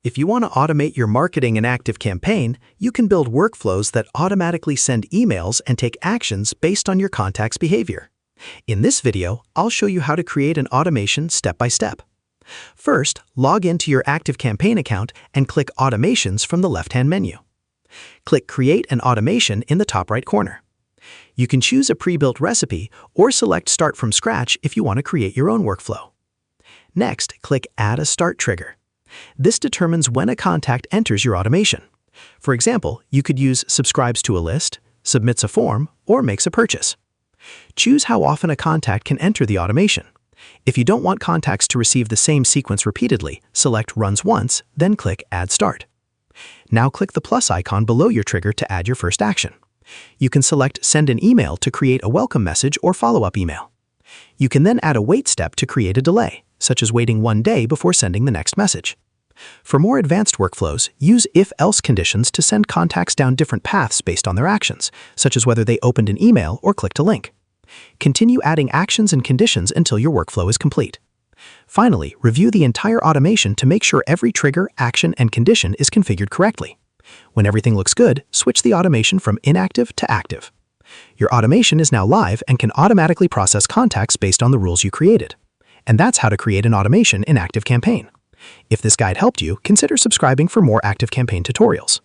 If you want to automate your marketing in ActiveCampaign, you can build workflows that automatically send emails and take actions based on your contact's behavior. In this video, I'll show you how to create an automation step by step. First, log into your ActiveCampaign account and click Automations from the left-hand menu. Click Create an Automation in the top right corner. You can choose a pre-built recipe or select Start from Scratch if you want to create your own workflow. Next, click Add a Start Trigger. This determines when a contact enters your automation. For example, you could use subscribes to a list, submits a form, or makes a purchase. Choose how often a contact can enter the automation. If you don't want contacts to receive the same sequence repeatedly, select Runs Once, then click Add Start. Now click the plus icon below your trigger to add your first action. You can select Send an Email to create a welcome message or follow-up email. You can then add a wait step to create a delay, such as waiting 1 day before sending the next message. For more advanced workflows, use if-else conditions to send contacts down different paths based on their actions, such as whether they opened an email or clicked a link. Continue adding actions and conditions until your workflow is complete. Finally, review the entire automation to make sure every trigger, action, and condition is configured correctly. When everything looks good, switch the automation from inactive to active. Your automation is now live and can automatically process contacts based on the rules you created. And that's how to create an automation in ActiveCampaign. If this guide helped you, consider subscribing for more ActiveCampaign tutorials.